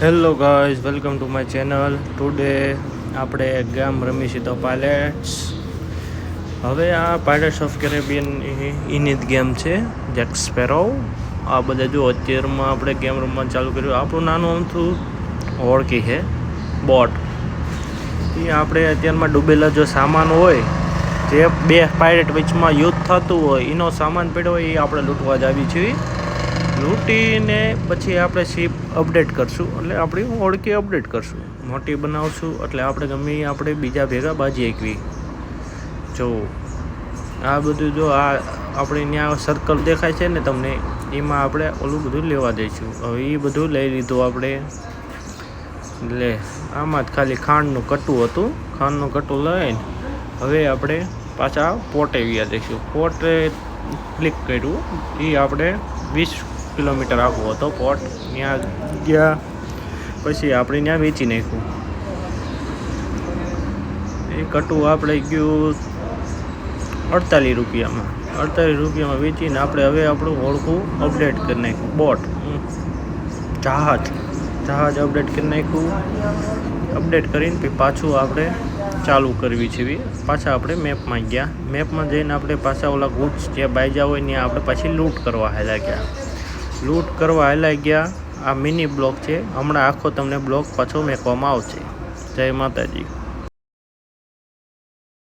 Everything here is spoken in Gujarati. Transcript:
Hello guys, welcome to my channel. Today આપણે ગેમ રમીશું તો પાયલેટ્સ. હવે આ પાયલેટ્સ ઓફ કેરેબિયન એની જ ગેમ છે, જેક સ્પેરો. આ બધા જો અત્યારમાં આપણે ગેમ રમવાનું ચાલુ કર્યું. આપણું નાનું અમથું ઓળખી છે બોટ. એ આપણે અત્યારમાં ડૂબેલા જો સામાન હોય, જે બે પાયલેટ વચમાં યુદ્ધ થતું હોય, એનો સામાન પડ્યો હોય, એ આપણે લૂંટવા જ આવી છીએ. લૂંટીને પછી આપણે શીપ અપડેટ કરશું, એટલે આપણી ઓળખી અપડેટ કરશું, મોટી બનાવશું, એટલે આપણે ગમે આપણે બીજા ભેગા બાજી એકવી. જો આ બધું જો આ આપણે ત્યાં સર્કલ દેખાય છે ને તમને, એમાં આપણે ઓલું બધું લેવા દઈશું. હવે એ બધું લઈ લીધું આપણે. એટલે આમાં જ ખાલી ખાંડનું કટું હતું, ખાંડનું કટું લઈને હવે આપણે પાછા પોર્ટે વ્યા દઈશું. પોર્ટે ક્લિક કર્યું, એ આપણે 20 કિલોમીટર આગો હતો પોર્ટ. ત્યાં ગયા પછી આપણે ત્યાં વેચી નાખ્યું. એ કટું આપણે ગયું 48 રૂપિયામાં. 48 રૂપિયામાં વેચીને આપણે હવે આપણું ઓળખું અપડેટ કરી નાખ્યું. બોટ જહાજ અપડેટ કરી નાખ્યું. અપડેટ કરીને પછી પાછું આપણે ચાલુ કરવી છે. પાછા આપણે મેપમાં ગયા. મેપમાં જઈને આપણે પાછા ઓલા ગુડ્સ જ્યાં બાયજા હોય ત્યાં આપણે પાછી લૂંટ કરવા હાલ્યા ગયા. લૂંટ કરવા હાલ્યા ગયા. આ મિની બ્લોક છે, હમણાં આખો તમને બ્લોક પાછો મેકવામાં આવશે. જય માતાજી.